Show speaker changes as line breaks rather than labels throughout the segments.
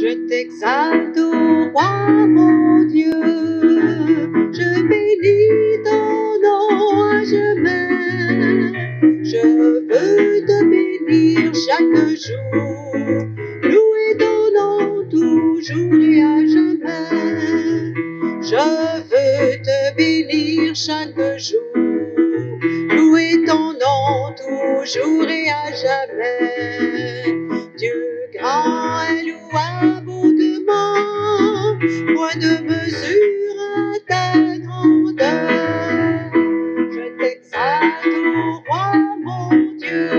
Je t'exalte, ô roi mon Dieu, je bénis ton nom à jamais. Je veux te bénir chaque jour, louer ton nom toujours et à jamais. Je veux te bénir chaque jour, louer ton nom toujours et à jamais. Dieu grand et louable hautement, point de mesure à ta grandeur. Je t'exalte, ô roi mon Dieu,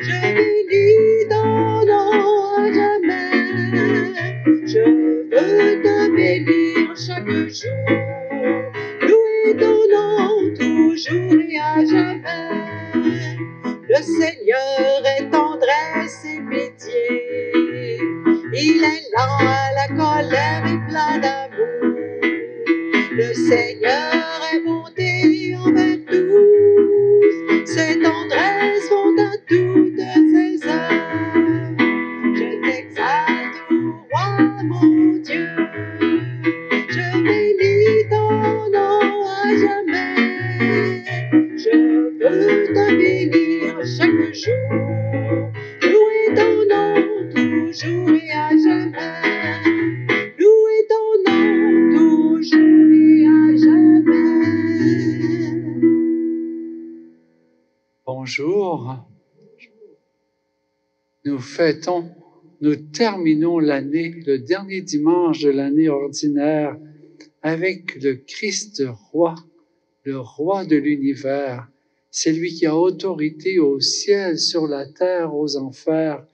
je bénis ton nom à jamais. Je veux te bénir chaque jour, louer ton nom toujours et à jamais. Le Seigneur est tendresse et pitié, il est lent à la colère et plein d'amour. Le Seigneur est bonté envers tous, ses tendresses vont à toutes ses heures. Je t'exalte, ô roi mon Dieu, je bénis ton nom à jamais. Je veux te bénir chaque jour, louer ton nom toujours et à jamais. Louer ton nom toujours et à jamais.
Bonjour. Nous terminons l'année, le dernier dimanche de l'année ordinaire, avec le Christ roi, le roi de l'univers. C'est lui qui a autorité au ciel, sur la terre, aux enfers.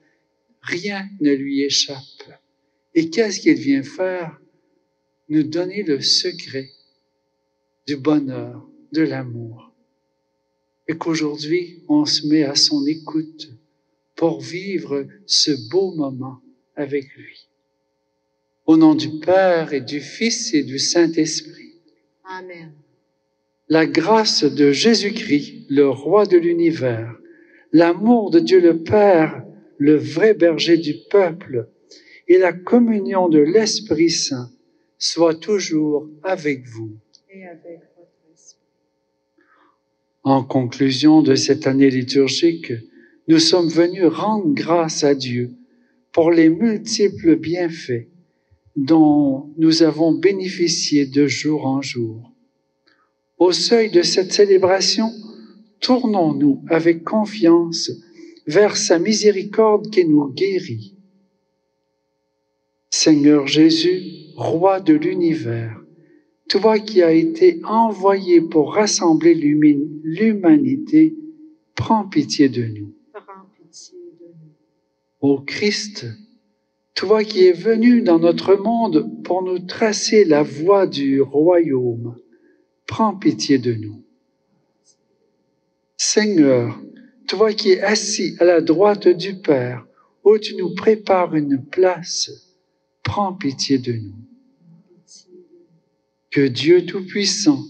Rien ne lui échappe. Et qu'est-ce qu'il vient faire? Nous donner le secret du bonheur, de l'amour. Et qu'aujourd'hui, on se met à son écoute pour vivre ce beau moment avec lui. Au nom du Père et du Fils et du Saint-Esprit.
Amen.
La grâce de Jésus-Christ, le roi de l'univers, l'amour de Dieu le Père, le vrai berger du peuple, et la communion de l'Esprit Saint soit toujours avec vous.
Et avec votre esprit.
En conclusion de cette année liturgique, nous sommes venus rendre grâce à Dieu pour les multiples bienfaits dont nous avons bénéficié de jour en jour. Au seuil de cette célébration, tournons-nous avec confiance vers sa miséricorde qui nous guérit. Seigneur Jésus, roi de l'univers, toi qui as été envoyé pour rassembler l'humanité, prends pitié de nous.
Prends pitié de nous.
Ô Christ, toi qui es venu dans notre monde pour nous tracer la voie du royaume, prends pitié de nous. Seigneur, toi qui es assis à la droite du Père, où tu nous prépares une place, prends pitié de nous. Que Dieu Tout-Puissant,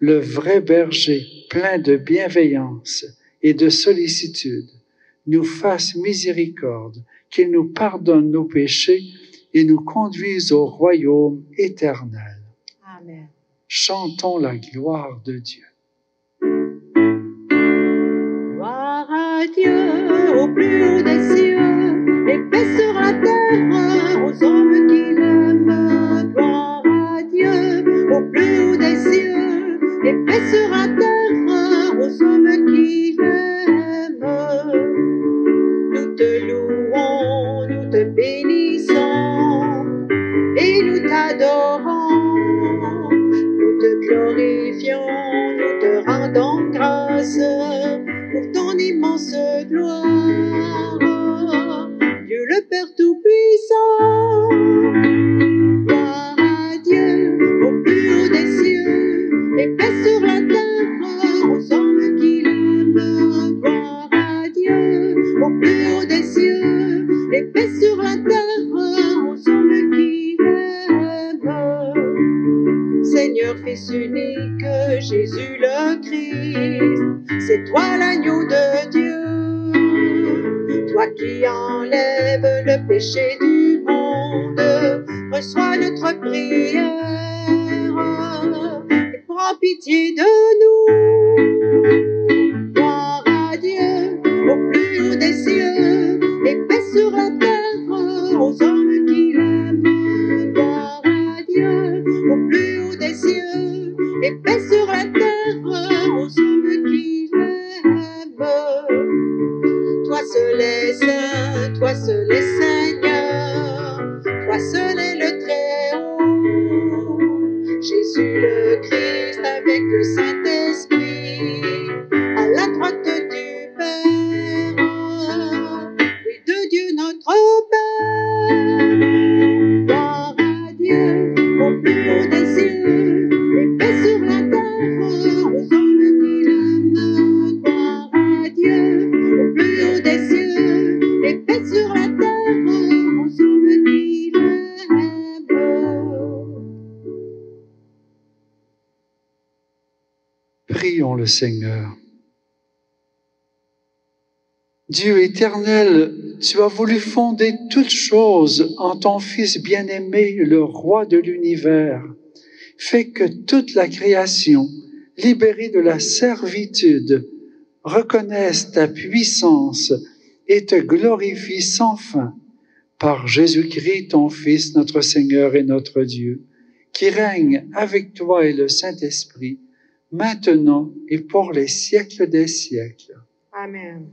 le vrai berger, plein de bienveillance et de sollicitude, nous fasse miséricorde, qu'il nous pardonne nos péchés et nous conduise au royaume éternel.
Amen.
Chantons la gloire de Dieu.
Gloire à Dieu au plus haut des cieux, et paix sur la terre aux hommes qui l'aiment. Gloire à Dieu au plus haut des cieux, et paix sur la terre aux hommes qui l'aiment. Nous te louons, nous te bénissons, et nous t'adorons. Nous te glorifions, nous te rendons grâce pour ton immense gloire. Dieu le Père Tout-Puissant, gloire à Dieu au plus haut des cieux, et paix sur la terre aux hommes qui l'aiment. Gloire à Dieu au plus haut des cieux, et paix sur la terre aux hommes qui l'aiment. Seigneur, Fils unique, Jésus le Christ, c'est toi l'agneau de Dieu, toi qui enlèves le péché du monde. monde. Reçois notre prière et prends pitié de nous. Gloire à Dieu au plus haut des cieux et paix sur la terre aux hommes qui l'aiment. Gloire à Dieu au plus haut des cieux et paix sur la terre aux hommes qui l'aiment. Toi seul est saint, toi seul est Seigneur, toi seul est le Très-Haut. Jésus le Christ avec le Saint-Esprit, à la droite du Père, oui, de Dieu notre Père. Gloire à Dieu au plus haut des cieux, et paix sur la terre aux hommes qui l'aiment. Gloire à Dieu au plus haut des cieux, et paix sur la terre aux hommes qui l'aiment.
Prions le Seigneur. Dieu éternel, tu as voulu fonder toutes choses en ton Fils bien-aimé, le Roi de l'univers. Fais que toute la création, libérée de la servitude, reconnaisse ta puissance et te glorifie sans fin par Jésus-Christ, ton Fils, notre Seigneur et notre Dieu, qui règne avec toi et le Saint-Esprit, maintenant et pour les siècles des siècles.
Amen.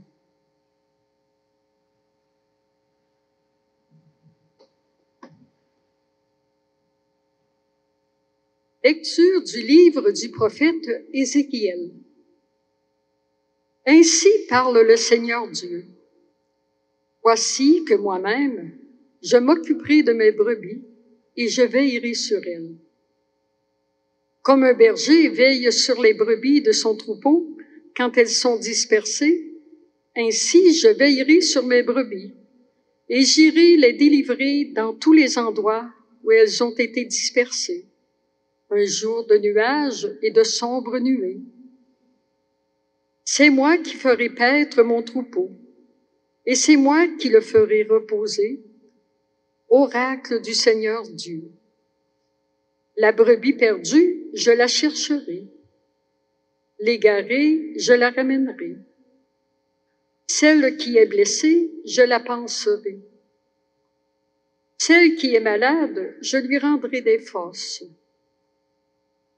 Lecture du livre du prophète Ézéchiel. Ainsi parle le Seigneur Dieu. Voici que moi-même, je m'occuperai de mes brebis et je veillerai sur elles. Comme un berger veille sur les brebis de son troupeau quand elles sont dispersées, ainsi je veillerai sur mes brebis et j'irai les délivrer dans tous les endroits où elles ont été dispersées. Un jour de nuages et de sombres nuées. C'est moi qui ferai paître mon troupeau, et c'est moi qui le ferai reposer, oracle du Seigneur Dieu. La brebis perdue, je la chercherai. L'égarée, je la ramènerai. Celle qui est blessée, je la panserai. Celle qui est malade, je lui rendrai des forces.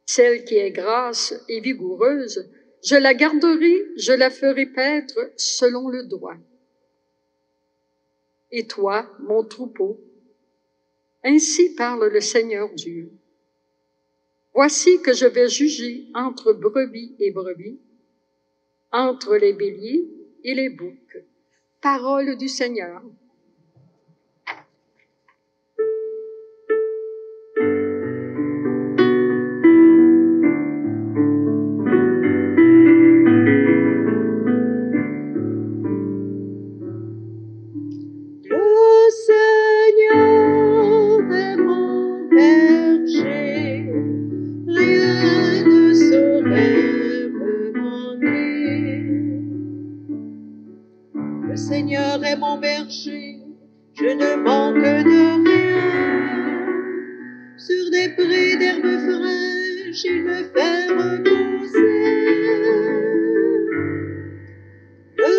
Celle qui est grasse et vigoureuse, je la garderai, je la ferai paître selon le droit. Et toi, mon troupeau, ainsi parle le Seigneur Dieu. Voici que je vais juger entre brebis et brebis, entre les béliers et les boucs. Parole du Seigneur.
Le Seigneur est mon berger, rien ne saurait me manquer. Le Seigneur est mon berger, je ne manque de rien. Sur des prés d'herbes fraîches, il me fait reposer. Le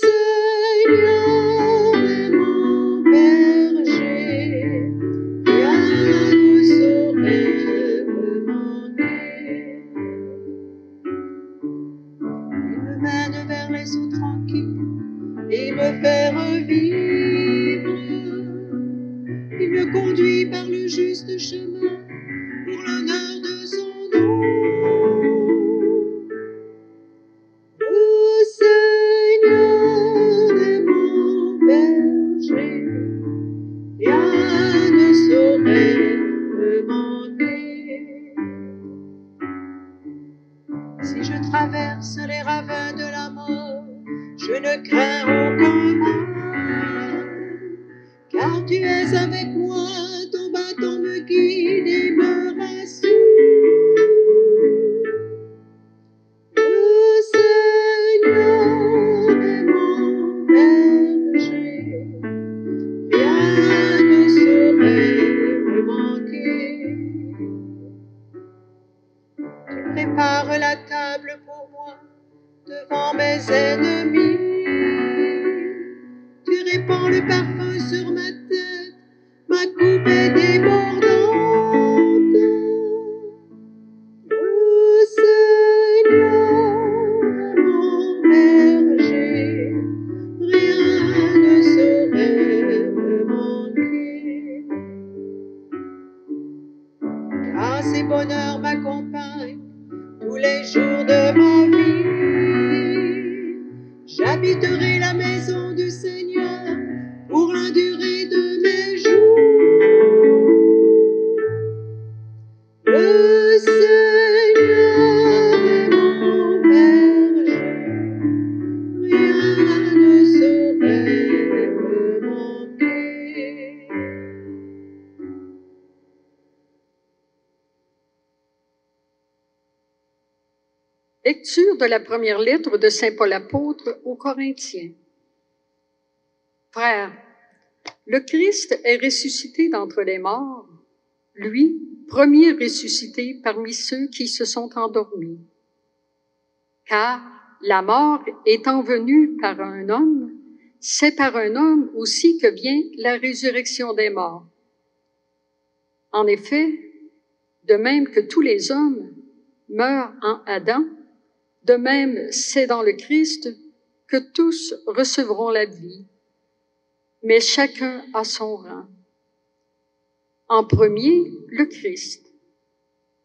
Seigneur est mon berger, rien ne saurait me manquer. Il me mène vers les eaux tranquilles et me fait revivre. Il me conduit par le juste chemin pour l'honneur de son nom. Le Seigneur est mon berger, rien ne saurait me manquer. Si je traverse les ravins de la mort, je ne crains aucun mal, car tu es avec moi, ton bâton me guide et me rassure. Le Seigneur est mon berger, rien ne saurait répand le parfum sur ma tête, ma coupe est débordante. Le Seigneur est mon berger, rien ne saurait me manquer. Car ses bonheurs m'accompagnent tous les jours de ma vie. J'habiterai la maison du Seigneur pour la durée de mes jours. Le Seigneur est mon berger, rien ne saurait me manquer.
Lecture de la première lettre de Saint Paul apôtre aux Corinthiens. Frères, le Christ est ressuscité d'entre les morts, lui, premier ressuscité parmi ceux qui se sont endormis. Car la mort étant venue par un homme, c'est par un homme aussi que vient la résurrection des morts. En effet, de même que tous les hommes meurent en Adam, de même c'est dans le Christ que tous recevront la vie, mais chacun à son rang. En premier, le Christ,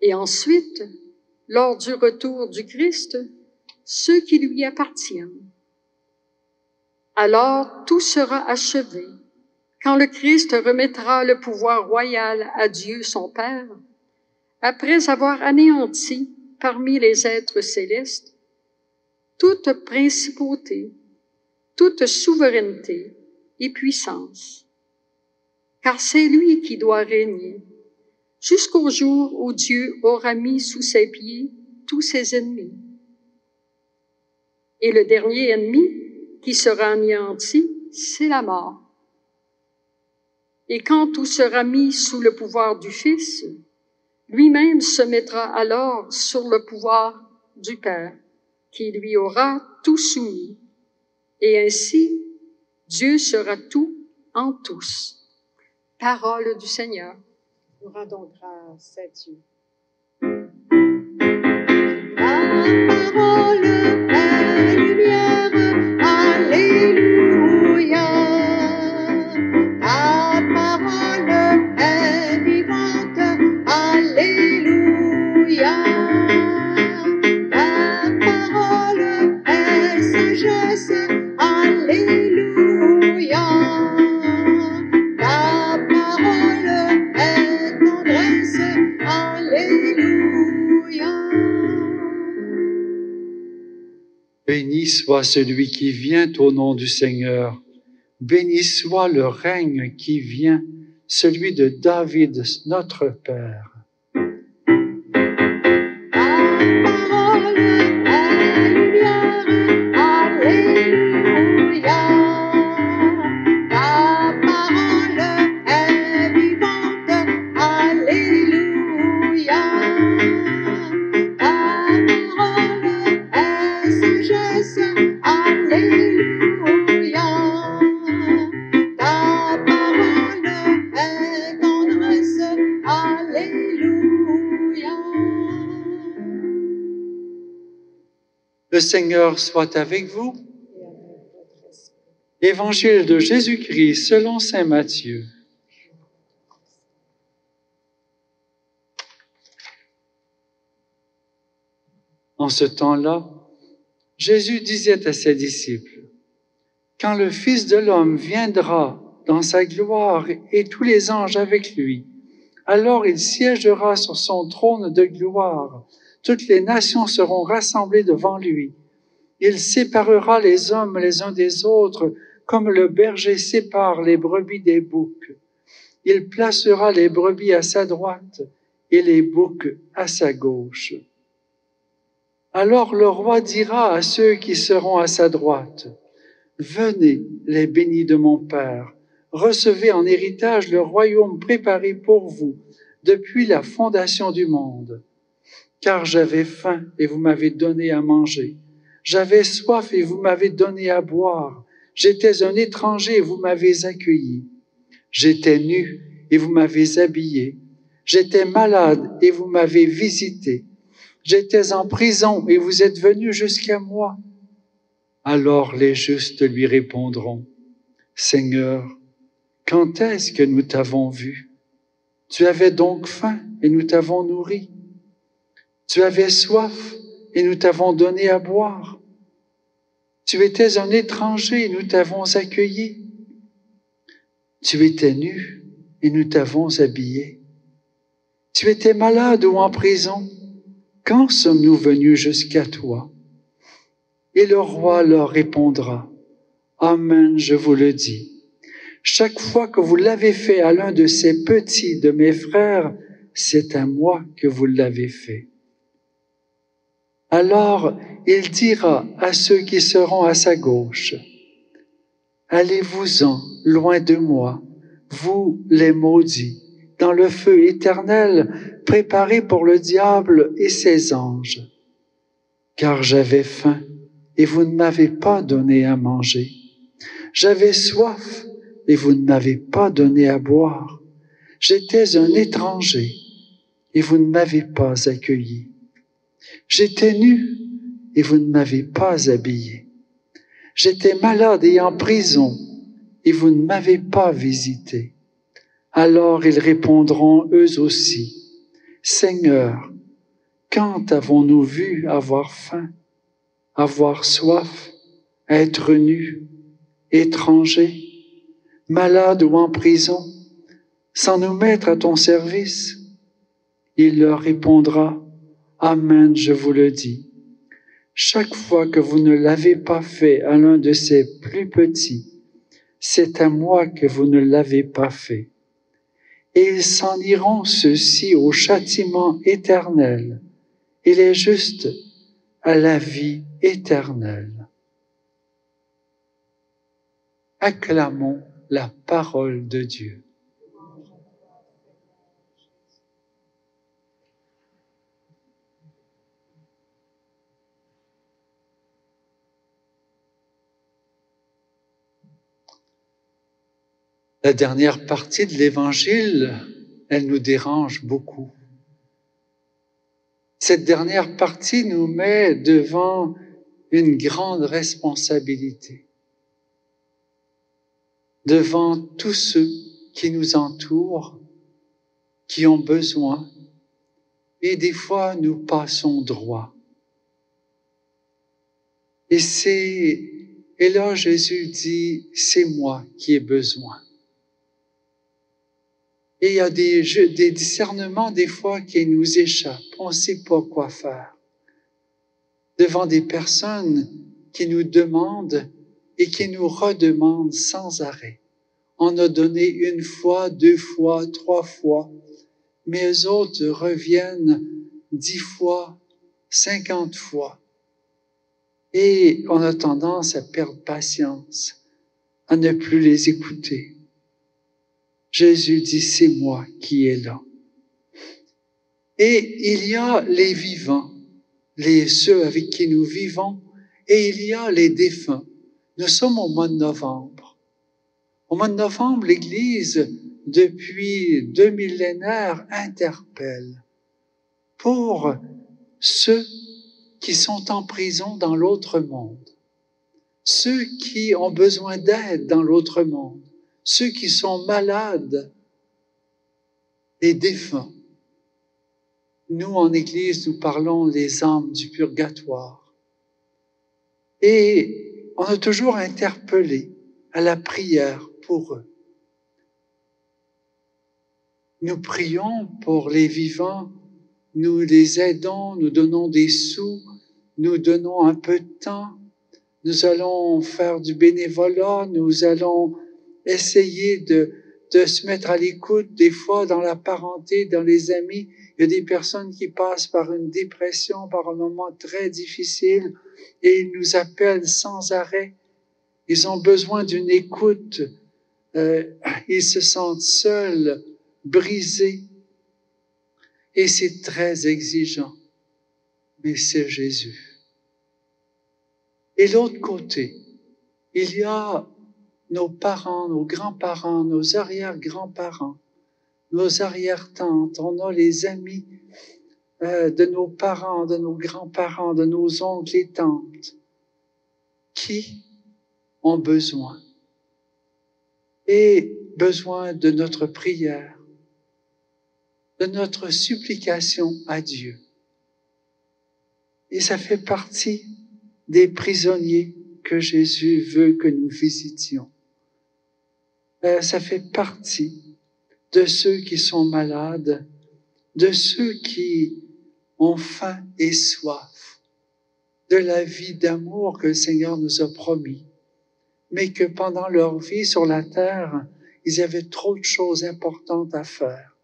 et ensuite, lors du retour du Christ, ceux qui lui appartiennent. Alors tout sera achevé, quand le Christ remettra le pouvoir royal à Dieu son Père, après avoir anéanti parmi les êtres célestes toute principauté, toute souveraineté et puissance. Car c'est lui qui doit régner, jusqu'au jour où Dieu aura mis sous ses pieds tous ses ennemis. Et le dernier ennemi qui sera anéanti, c'est la mort. Et quand tout sera mis sous le pouvoir du Fils, lui-même se mettra alors sur le pouvoir du Père, qui lui aura tout soumis. Et ainsi, Dieu sera tout en tous. Parole du Seigneur.
Nous rendons grâce à Dieu. Ta parole est lumière, alléluia. Ta parole est vivante, alléluia. Ta parole est sagesse, alléluia. Ta parole est tendresse, alléluia.
Béni soit celui qui vient au nom du Seigneur. Béni soit le règne qui vient, celui de David, notre Père.
Ta parole est lumière, alléluia. Ta parole est vivante, alléluia. Ta parole est sagesse, alléluia. Ta parole est tendresse, alléluia.
Le Seigneur soit avec vous. Évangile de Jésus-Christ selon saint Matthieu. En ce temps-là, Jésus disait à ses disciples, « Quand le Fils de l'homme viendra dans sa gloire et tous les anges avec lui, alors il siégera sur son trône de gloire. Toutes les nations seront rassemblées devant lui. Il séparera les hommes les uns des autres, comme le berger sépare les brebis des boucs. Il placera les brebis à sa droite et les boucs à sa gauche. Alors le roi dira à ceux qui seront à sa droite, « Venez, les bénis de mon Père, recevez en héritage le royaume préparé pour vous depuis la fondation du monde. Car j'avais faim et vous m'avez donné à manger. J'avais soif et vous m'avez donné à boire. J'étais un étranger et vous m'avez accueilli. J'étais nu et vous m'avez habillé. J'étais malade et vous m'avez visité. J'étais en prison et vous êtes venu jusqu'à moi. Alors les justes lui répondront, Seigneur, quand est-ce que nous t'avons vu? Tu avais donc faim et nous t'avons nourri. Tu avais soif et nous t'avons donné à boire. Tu étais un étranger et nous t'avons accueilli. Tu étais nu et nous t'avons habillé. Tu étais malade ou en prison. Quand sommes-nous venus jusqu'à toi? Et le roi leur répondra, Amen, je vous le dis. Chaque fois que vous l'avez fait à l'un de ces petits de mes frères, c'est à moi que vous l'avez fait. Alors il dira à ceux qui seront à sa gauche, Allez-vous-en loin de moi, vous les maudits, dans le feu éternel préparé pour le diable et ses anges. Car j'avais faim et vous ne m'avez pas donné à manger. J'avais soif et vous ne m'avez pas donné à boire. J'étais un étranger et vous ne m'avez pas accueilli. J'étais nu et vous ne m'avez pas habillé. J'étais malade et en prison et vous ne m'avez pas visité. Alors ils répondront eux aussi, Seigneur, quand avons-nous vu avoir faim, avoir soif, être nus, étrangers, malades ou en prison, sans nous mettre à ton service? Il leur répondra, Amen, je vous le dis. Chaque fois que vous ne l'avez pas fait à l'un de ces plus petits, c'est à moi que vous ne l'avez pas fait. Et ils s'en iront ceux-ci au châtiment éternel, et les justes à la vie éternelle. Acclamons la parole de Dieu. La dernière partie de l'Évangile, elle nous dérange beaucoup. Cette dernière partie nous met devant une grande responsabilité, devant tous ceux qui nous entourent, qui ont besoin, et des fois nous passons droit. Et là Jésus dit, c'est moi qui ai besoin. Et il y a des discernements des fois qui nous échappent. On ne sait pas quoi faire. Devant des personnes qui nous demandent et qui nous redemandent sans arrêt. On a donné 1 fois, 2 fois, 3 fois, mais eux autres reviennent 10 fois, 50 fois. Et on a tendance à perdre patience, à ne plus les écouter. Jésus dit, c'est moi qui est là. Et il y a les vivants, ceux avec qui nous vivons, et il y a les défunts. Nous sommes au mois de novembre. Au mois de novembre, l'Église, depuis 2 millénaires, interpelle pour ceux qui sont en prison dans l'autre monde, ceux qui ont besoin d'aide dans l'autre monde, ceux qui sont malades, les défunts. Nous, en Église, nous parlons des âmes du purgatoire. Et on a toujours interpellé à la prière pour eux. Nous prions pour les vivants, nous les aidons, nous donnons des sous, nous donnons un peu de temps, nous allons faire du bénévolat, nous allons essayer de se mettre à l'écoute, des fois dans la parenté, dans les amis. Il y a des personnes qui passent par une dépression, par un moment très difficile, et ils nous appellent sans arrêt. Ils ont besoin d'une écoute. Ils se sentent seuls, brisés. Et c'est très exigeant. Mais c'est Jésus. Et l'autre côté, Il y a nos parents, nos grands-parents, nos arrière-grands-parents, nos arrière-tantes, on a les amis de nos parents, de nos grands-parents, de nos oncles et tantes qui ont besoin de notre prière, de notre supplication à Dieu. Et ça fait partie des prisonniers que Jésus veut que nous visitions. Ça fait partie de ceux qui sont malades, de ceux qui ont faim et soif de la vie d'amour que le Seigneur nous a promis, mais que pendant leur vie sur la terre, ils avaient trop de choses importantes à faire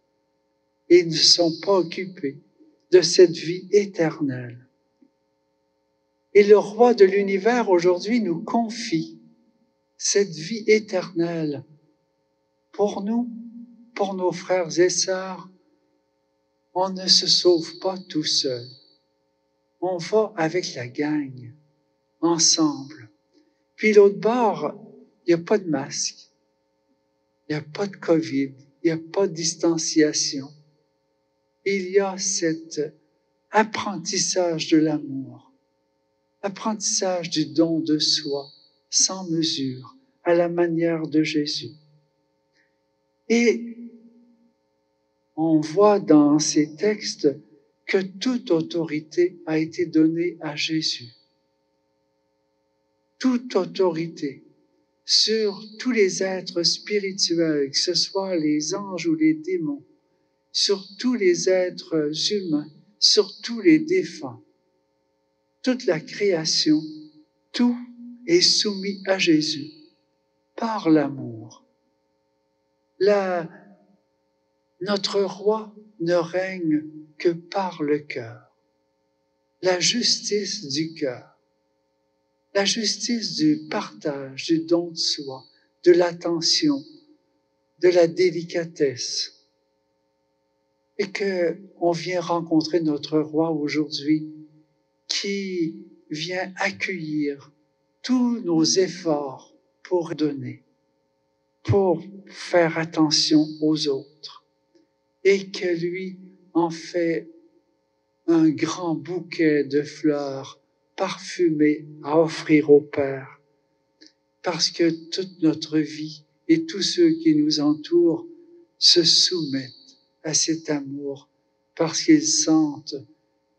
et ils ne se sont pas occupés de cette vie éternelle. Et le roi de l'univers aujourd'hui nous confie cette vie éternelle pour nous, pour nos frères et sœurs. On ne se sauve pas tout seul. On va avec la gang, ensemble. Puis l'autre bord, il n'y a pas de masque, il n'y a pas de COVID, il n'y a pas de distanciation. Il y a cet apprentissage de l'amour, apprentissage du don de soi, sans mesure, à la manière de Jésus. Et on voit dans ces textes que toute autorité a été donnée à Jésus. Toute autorité sur tous les êtres spirituels, que ce soit les anges ou les démons, sur tous les êtres humains, sur tous les défunts. Toute la création, tout est soumis à Jésus par l'amour. Notre roi ne règne que par le cœur. La justice du cœur, la justice du partage, du don de soi, de l'attention, de la délicatesse. Et qu'on vient rencontrer notre roi aujourd'hui qui vient accueillir tous nos efforts pour donner, pour faire attention aux autres. Et que lui en fait un grand bouquet de fleurs parfumées à offrir au Père. Parce que toute notre vie et tous ceux qui nous entourent se soumettent à cet amour parce qu'ils sentent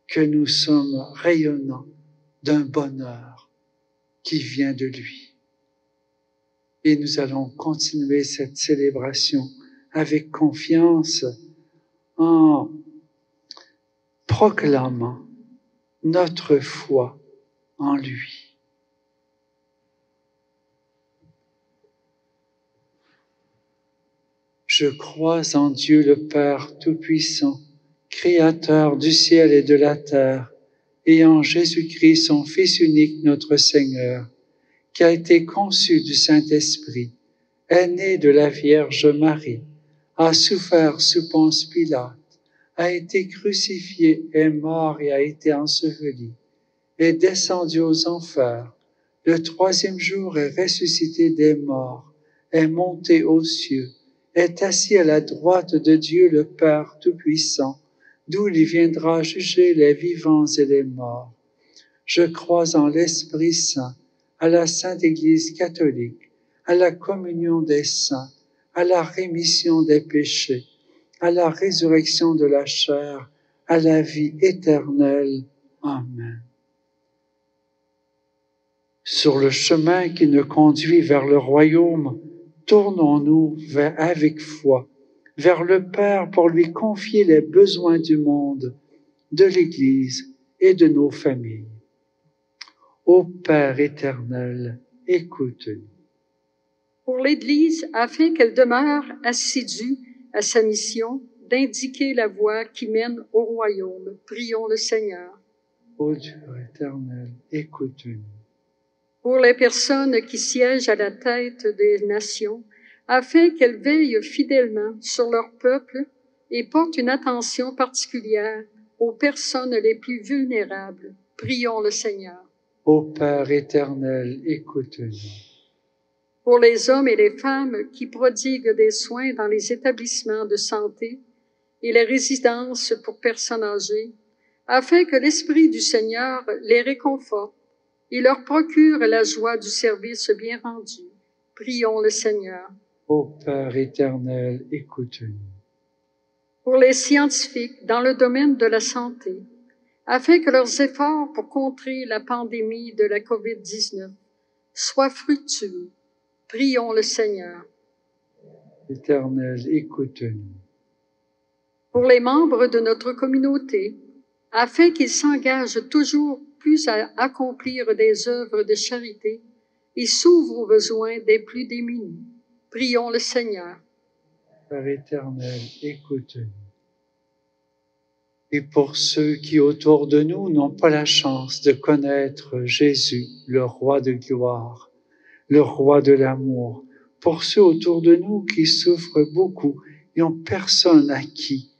que nous sommes rayonnants d'un bonheur qui vient de lui. Et nous allons continuer cette célébration avec confiance en proclamant notre foi en lui. Je crois en Dieu le Père Tout-Puissant, Créateur du ciel et de la terre, et en Jésus-Christ, son Fils unique, notre Seigneur, qui a été conçu du Saint-Esprit, est né de la Vierge Marie, a souffert sous Ponce Pilate, a été crucifié, est mort et a été enseveli, est descendu aux enfers, le troisième jour est ressuscité des morts, est monté aux cieux, est assis à la droite de Dieu le Père Tout-Puissant, d'où il viendra juger les vivants et les morts. Je crois en l'Esprit Saint, à la Sainte Église catholique, à la communion des saints, à la rémission des péchés, à la résurrection de la chair, à la vie éternelle. Amen. Sur le chemin qui nous conduit vers le royaume, tournons-nous avec foi vers le Père pour lui confier les besoins du monde, de l'Église et de nos familles. Ô Père éternel, écoute-nous.
Pour l'Église, afin qu'elle demeure assidue à sa mission d'indiquer la voie qui mène au royaume, prions le Seigneur.
Ô Dieu éternel, écoute-nous.
Pour les personnes qui siègent à la tête des nations, afin qu'elles veillent fidèlement sur leur peuple et portent une attention particulière aux personnes les plus vulnérables, prions le Seigneur.
Ô Père éternel, écoute-nous.
pour les hommes et les femmes qui prodiguent des soins dans les établissements de santé et les résidences pour personnes âgées, afin que l'Esprit du Seigneur les réconforte et leur procure la joie du service bien rendu. Prions le Seigneur.
Ô Père éternel, écoute-nous.
Pour les scientifiques dans le domaine de la santé, afin que leurs efforts pour contrer la pandémie de la COVID-19 soient fructueux. Prions le Seigneur.
Éternel, écoute-nous.
Pour les membres de notre communauté, afin qu'ils s'engagent toujours plus à accomplir des œuvres de charité et s'ouvrent aux besoins des plus démunis. Prions le Seigneur.
Père éternel, écoute-nous. Et pour ceux qui autour de nous n'ont pas la chance de connaître Jésus, le roi de gloire, le roi de l'amour, pour ceux autour de nous qui souffrent beaucoup et n'ont personne à qui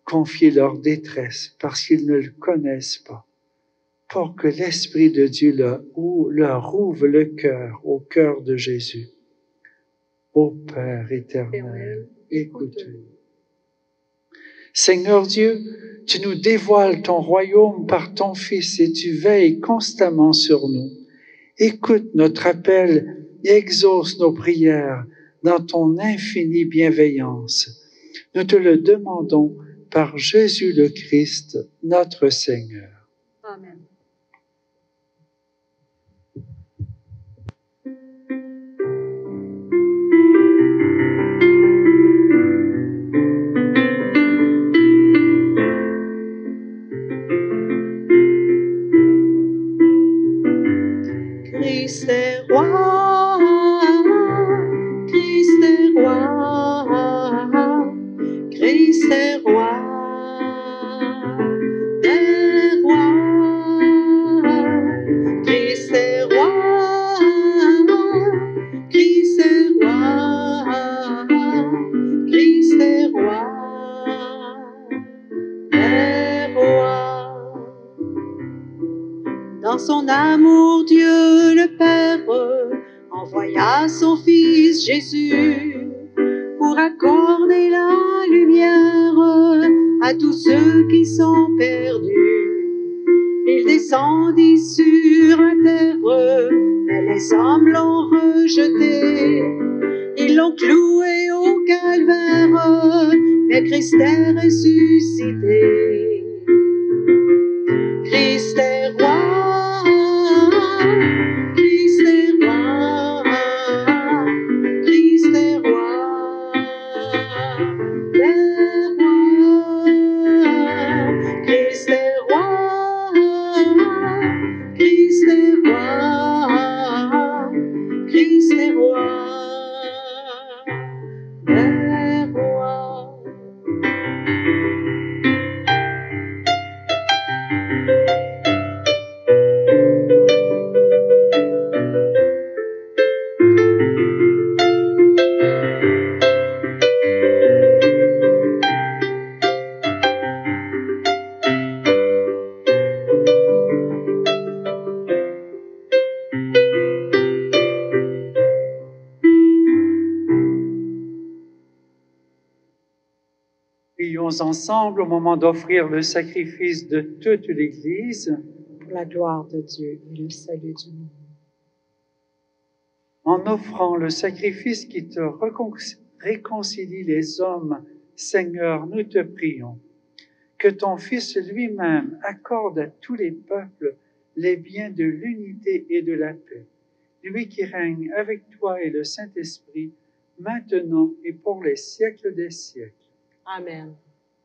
confier leur détresse parce qu'ils ne le connaissent pas, pour que l'Esprit de Dieu leur ouvre le cœur au cœur de Jésus. Ô Père éternel, écoute-nous. Seigneur Dieu, tu nous dévoiles ton royaume par ton Fils et tu veilles constamment sur nous. Écoute notre appel et exauce nos prières dans ton infinie bienveillance. Nous te le demandons par Jésus le Christ, notre Seigneur.
Amen.
Christ est roi, Christ est roi, Christ est roi, des rois. Christ est roi, Christ est roi, Christ est roi, des rois. Dans son amour, Dieu le Père envoya son Fils Jésus pour accorder la lumière à tous ceux qui sont perdus. Il descendit sur la terre, mais les hommes l'ont rejeté. Ils l'ont cloué au calvaire, mais Christ est ressuscité. Christ est roi, Christ est roi, Christ est roi, des rois. Christ est roi, Christ est roi, Christ est roi, des rois.
Prions ensemble au moment d'offrir le sacrifice de toute l'Église.
Pour la gloire de Dieu et le salut du monde.
En offrant le sacrifice qui te réconcilie les hommes, Seigneur, nous te prions que ton Fils lui-même accorde à tous les peuples les biens de l'unité et de la paix, lui qui règne avec toi et le Saint-Esprit, maintenant et pour les siècles des siècles.
Amen.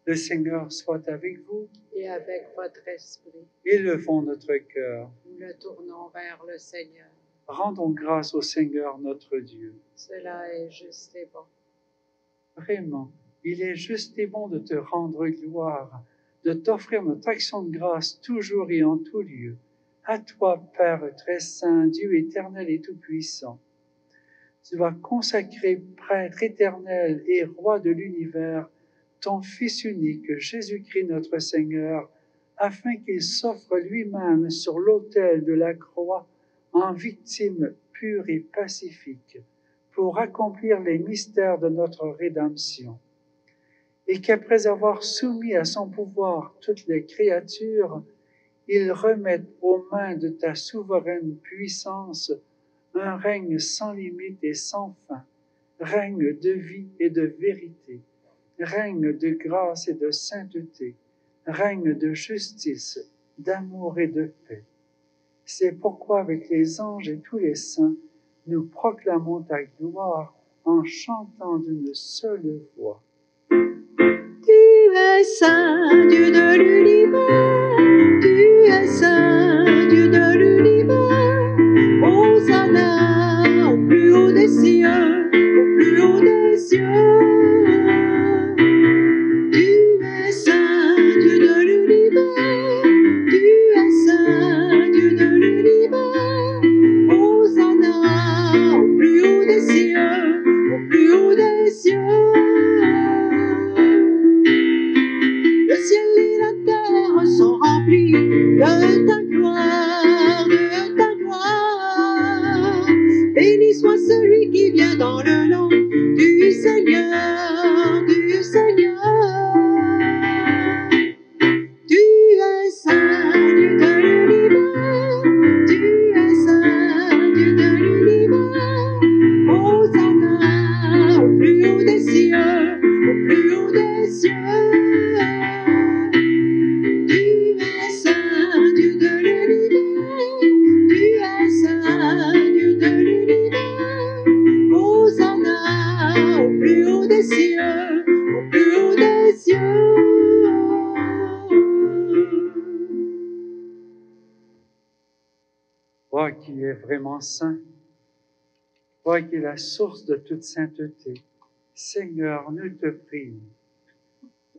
Le Seigneur soit avec vous.
Et avec votre esprit,
Élevons notre cœur.
nous le tournons vers le Seigneur.
Rendons grâce au Seigneur notre Dieu.
Cela est juste et bon.
Vraiment, il est juste et bon de te rendre gloire, de t'offrir notre action de grâce toujours et en tout lieu. À toi, Père très saint, Dieu éternel et tout-puissant. Tu vas consacrer prêtre éternel et roi de l'univers, ton Fils unique, Jésus-Christ notre Seigneur, afin qu'il s'offre lui-même sur l'autel de la croix en victime pure et pacifique pour accomplir les mystères de notre rédemption, et qu'après avoir soumis à son pouvoir toutes les créatures, il remette aux mains de ta souveraine puissance un règne sans limite et sans fin, règne de vie et de vérité, règne de grâce et de sainteté, règne de justice, d'amour et de paix. C'est pourquoi avec les anges et tous les saints, nous proclamons ta gloire en chantant d'une seule voix.
Tu es saint, Dieu de l'univers, tu es saint, Dieu de l'univers. Hosanna au plus haut des cieux, au plus haut des cieux. Tu es saint, Dieu de l'univers, tu es saint, Dieu de l'univers. Hosanna au plus haut des cieux, au plus haut des cieux. Le ciel et la terre sont remplis de ta gloire, de ta gloire. Béni soit celui qui vient dans le nom du Seigneur, du Seigneur. Tu es saint, Dieu de l'univers, tu es saint, Dieu de l'univers. Hosanna au plus haut des cieux, au plus haut des cieux. Tu es saint, Dieu de l'univers, tu es saint, Dieu de l'univers. Hosanna au plus haut des cieux, au plus haut des cieux.
Toi qui es vraiment saint, toi qui es la source de toute sainteté, Seigneur, nous te prions.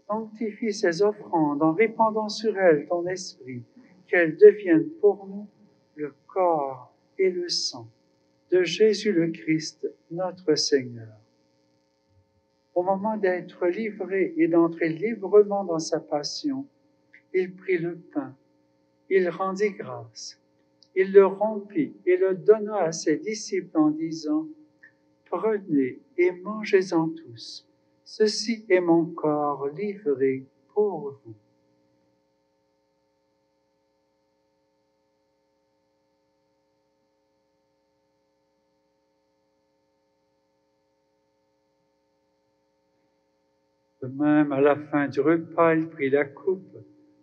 Sanctifie ces offrandes en répandant sur elles ton esprit, qu'elles deviennent pour nous le corps et le sang de Jésus le Christ, notre Seigneur. Au moment d'être livré et d'entrer librement dans sa passion, il prit le pain, il rendit grâce, il le rompit et le donna à ses disciples en disant « Prenez et mangez-en tous. Ceci est mon corps livré pour vous. » De même, à la fin du repas, il prit la coupe.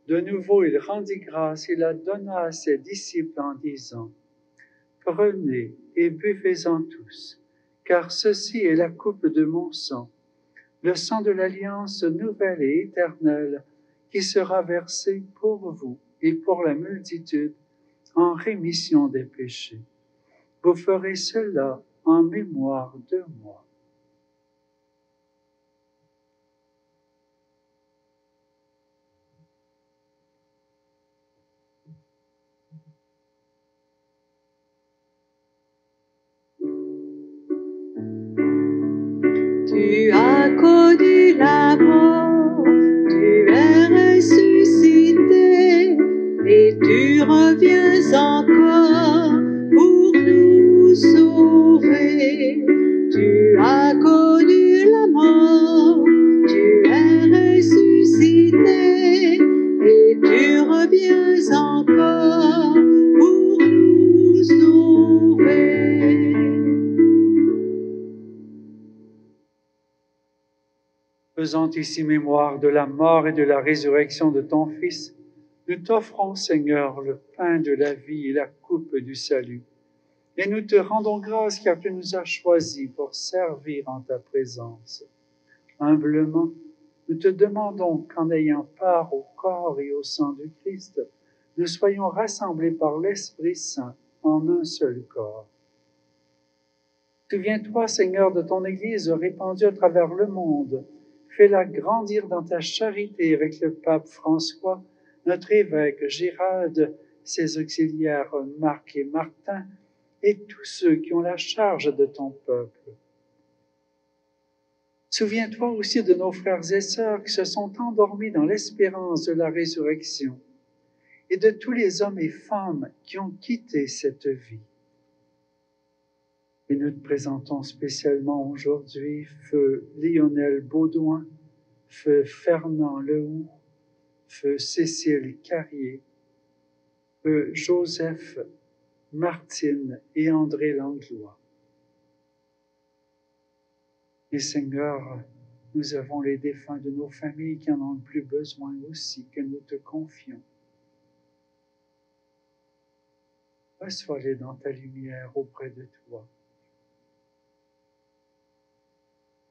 De nouveau, il rendit grâce et la donna à ses disciples en disant « Prenez et buvez-en tous, car ceci est la coupe de mon sang, le sang de l'alliance nouvelle et éternelle qui sera versé pour vous et pour la multitude en rémission des péchés. Vous ferez cela en mémoire de moi. »
Tu as connu la mort, tu es ressuscité, et tu reviens encore pour nous sauver. Tu as connu la mort, tu es ressuscité, et tu reviens encore pour nous sauver.
Faisant ici mémoire de la mort et de la résurrection de ton Fils, nous t'offrons, Seigneur, le pain de la vie et la coupe du salut. Et nous te rendons grâce car tu nous as choisis pour servir en ta présence. Humblement, nous te demandons qu'en ayant part au corps et au sang du Christ, nous soyons rassemblés par l'Esprit Saint en un seul corps. Souviens-toi, Seigneur, de ton Église répandue à travers le monde. Fais-la grandir dans ta charité avec le pape François, notre évêque Gérald, ses auxiliaires Marc et Martin, et tous ceux qui ont la charge de ton peuple. Souviens-toi aussi de nos frères et sœurs qui se sont endormis dans l'espérance de la résurrection, et de tous les hommes et femmes qui ont quitté cette vie. Et nous te présentons spécialement aujourd'hui feu Lionel Baudouin, feu Fernand Lehoux, feu Cécile Carrier, feu Joseph Martine et André Langlois. Et Seigneur, nous avons les défunts de nos familles qui en ont le plus besoin aussi, que nous te confions. Reçois-les dans ta lumière auprès de toi.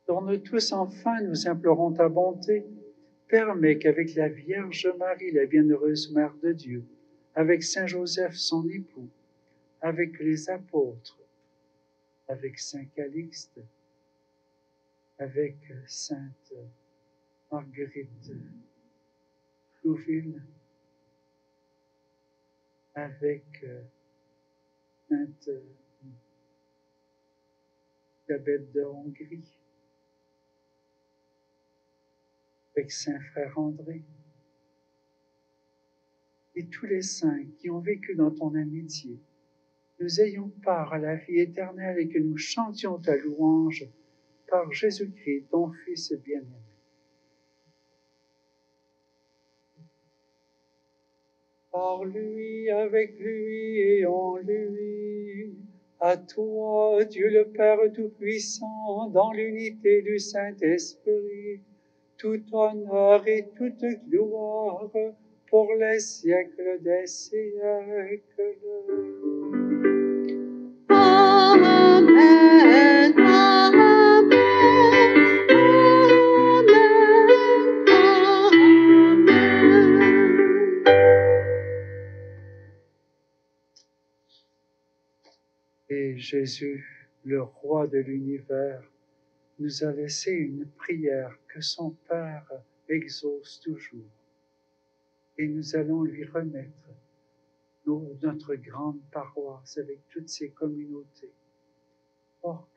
Pour nous tous, enfin, nous implorons ta bonté. Permets qu'avec la Vierge Marie, la bienheureuse Mère de Dieu, avec Saint Joseph, son époux, avec les apôtres, avec Saint Calixte, avec Sainte Marguerite Louville, avec Sainte Elisabeth de Hongrie, avec Saint Frère André, et tous les saints qui ont vécu dans ton amitié, nous ayons part à la vie éternelle et que nous chantions ta louange par Jésus-Christ, ton Fils bien-aimé. Par lui, avec lui et en lui, à toi, Dieu le Père Tout-Puissant, dans l'unité du Saint-Esprit, tout honneur et toute gloire pour les siècles des siècles.
Amen, amen, amen, amen.
Et Jésus, le roi de l'univers, nous a laissé une prière que son Père exauce toujours. Et nous allons lui remettre notre grande paroisse avec toutes ses communautés, pour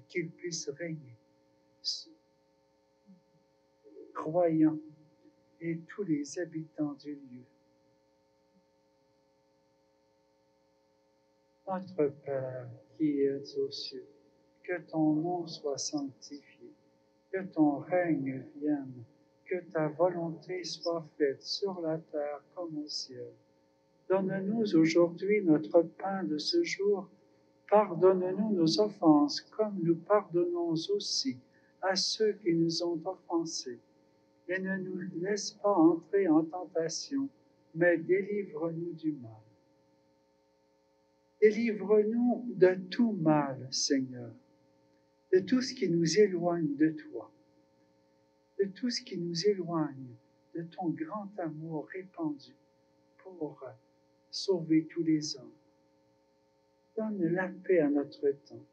qu'il puisse régner, croyants et tous les habitants du lieu. Notre Père qui es aux cieux, que ton nom soit sanctifié, que ton règne vienne, que ta volonté soit faite sur la terre comme au ciel. Donne-nous aujourd'hui notre pain de ce jour. Pardonne-nous nos offenses, comme nous pardonnons aussi à ceux qui nous ont offensés. Et ne nous laisse pas entrer en tentation, mais délivre-nous du mal. Délivre-nous de tout mal, Seigneur, de tout ce qui nous éloigne de toi, de tout ce qui nous éloigne de ton grand amour répandu pour sauver tous les hommes. Donne la paix à notre temps.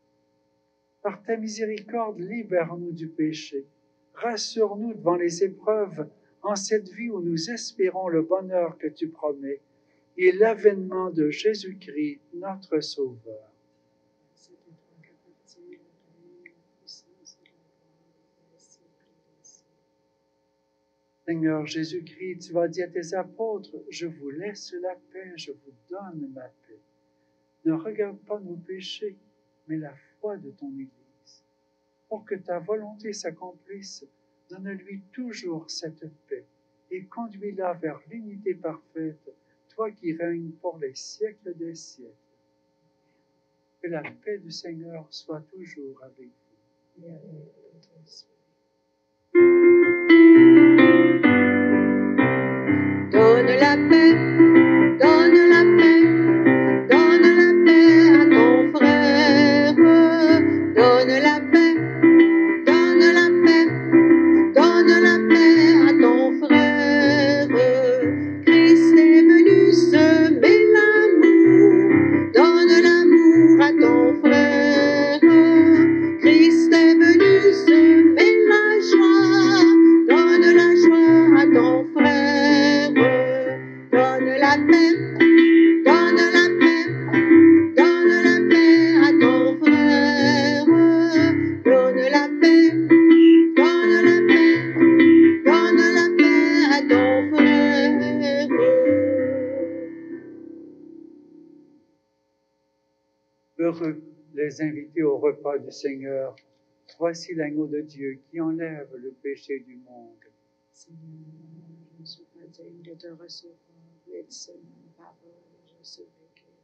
Par ta miséricorde, libère-nous du péché. Rassure-nous devant les épreuves en cette vie où nous espérons le bonheur que tu promets et l'avènement de Jésus-Christ, notre Sauveur. Seigneur Jésus-Christ, tu as dit à tes apôtres, je vous laisse la paix, je vous donne ma paix. Ne regarde pas nos péchés, mais la foi de ton Église. Pour que ta volonté s'accomplisse, donne-lui toujours cette paix et conduis-la vers l'unité parfaite, toi qui règnes pour les siècles des siècles. Que la paix du Seigneur soit toujours avec vous. Et avec votre esprit.
Donne la paix, donne la paix, donne la paix à ton frère. Donne la paix, donne la paix, donne la paix à ton frère. Christ est venu semer l'amour, donne l'amour à ton frère. Christ est venu semer la joie, donne la joie à ton frère. Donne la paix, donne la paix, donne la paix à ton frère. Donne la paix, donne la paix, donne la paix à ton frère.
Heureux les inviter au repas du Seigneur. Voici l'agneau de Dieu qui enlève le péché du monde.
Seigneur, je ne suis pas digne de te recevoir, mais seulement une parole, je serai guéri.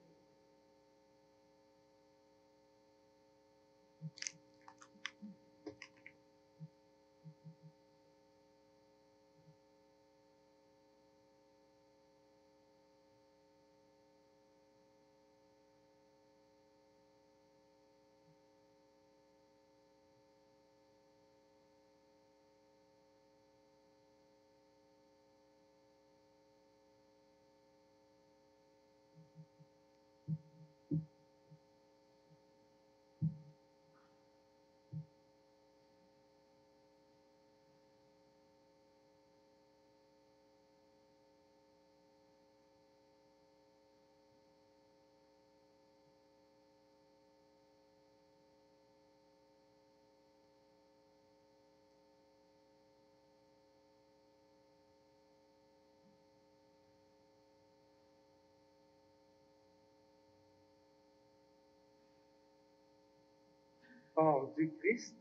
Corps du Christ,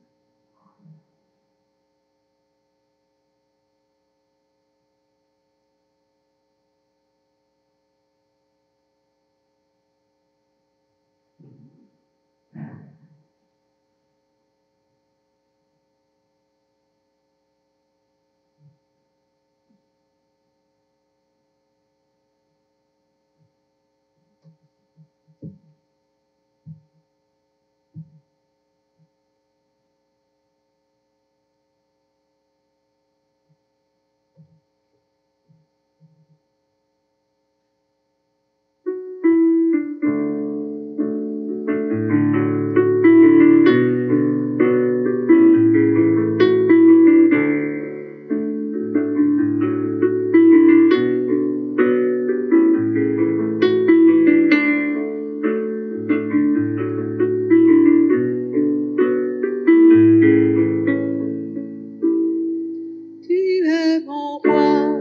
Tu es mon roi,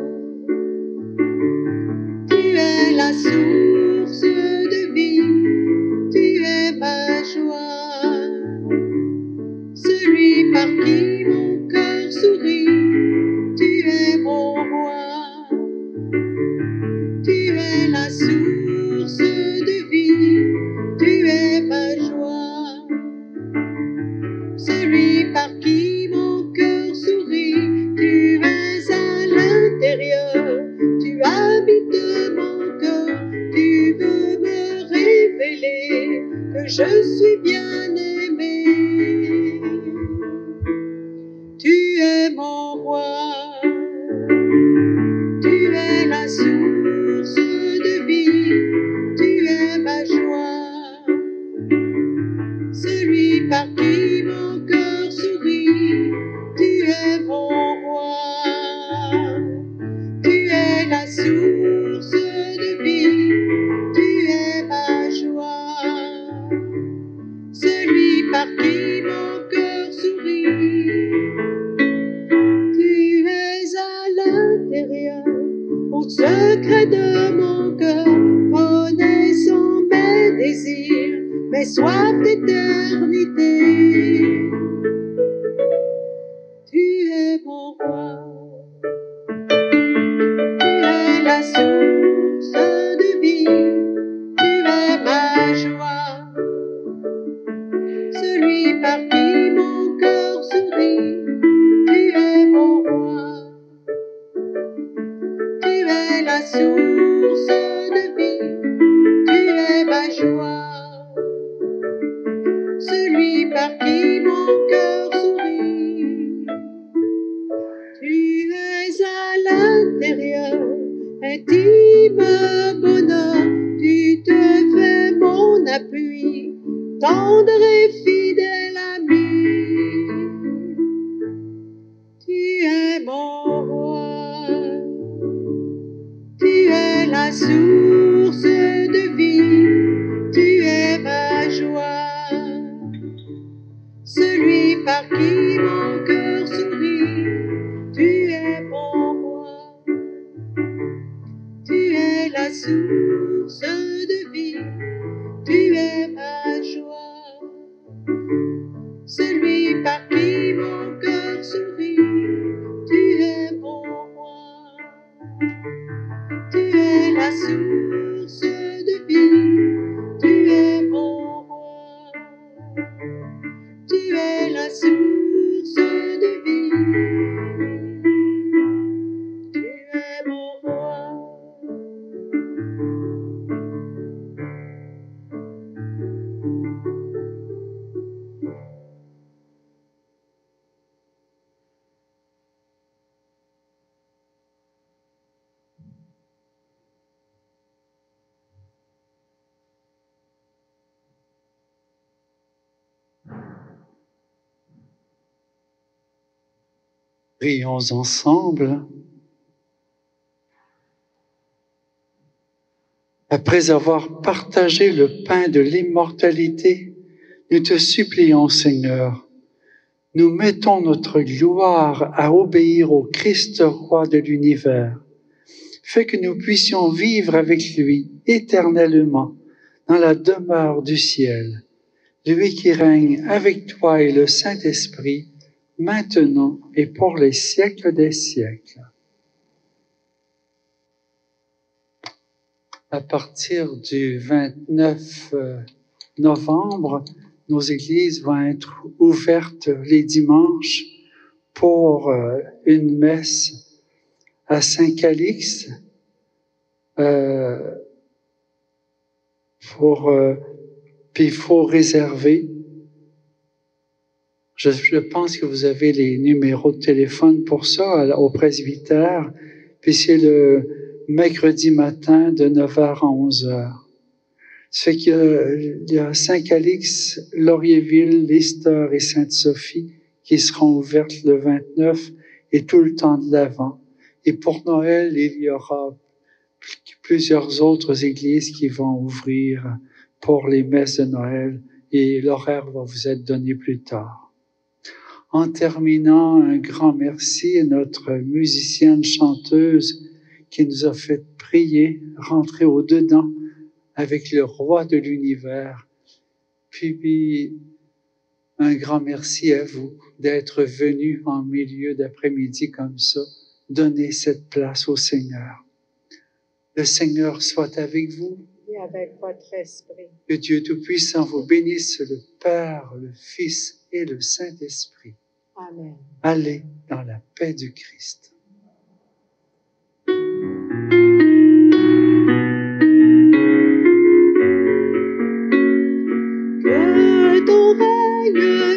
tu es la source de vie, tu es ma joie, celui par qui mon cœur sourit, tu es mon roi, tu es la source de vie, tu es ma joie, celui par qui mon cœur sourit, tu es à l'intérieur, tu habites mon cœur, tu veux me révéler que je suis bien aimé. Tu es mon roi, tu es la source de vie, tu es ma joie, celui par qui mon cœur sourit, tu es mon roi, tu es la source de vie, tu es ma joie, celui par qui mon cœur sourit, tu es à l'intérieur, au secret de mon cœur, connaissant mes désirs, mes soifs d'éternité. Tu es mon roi, tu es la source de vie, tu es ma joie, celui par qui mon cœur sourit, tu es mon roi, tu es la source de vie, tu es ma joie, celui par qui mon cœur sourit. Tu es à l'intérieur, intime bonheur, tu te fais mon appui, tendre et fidèle ami. Tu es mon roi, tu es la source de vie, tu es ma joie, celui par qui mon cœur sourit, tu es mon roi, tu es la source de vie, tu es ma joie,
Prions ensemble. Après avoir partagé le pain de l'immortalité, nous te supplions, Seigneur, nous mettons notre gloire à obéir au Christ roi de l'univers. Fais que nous puissions vivre avec lui éternellement dans la demeure du ciel, lui qui règne avec toi et le Saint-Esprit, maintenant et pour les siècles des siècles. À partir du 29 novembre, nos églises vont être ouvertes les dimanches pour une messe à Saint-Calix. Puis il faut réserver. Je pense que vous avez les numéros de téléphone pour ça au presbytère. Puis c'est le mercredi matin de 9h à 11h. Ça fait qu'il y a Saint-Calix, Laurierville, Lister et Sainte-Sophie qui seront ouvertes le 29 et tout le temps de l'Avent. Et pour Noël, il y aura plusieurs autres églises qui vont ouvrir pour les messes de Noël et l'horaire va vous être donné plus tard. En terminant, un grand merci à notre musicienne chanteuse qui nous a fait prier, rentrer au-dedans avec le roi de l'univers. Puis un grand merci à vous d'être venus en milieu d'après-midi comme ça, donner cette place au Seigneur. Le Seigneur soit avec vous.
Et avec votre esprit.
Que Dieu Tout-Puissant vous bénisse, le Père, le Fils et le Saint-Esprit.
Amen.
Allez dans la paix du Christ.
Que ton règne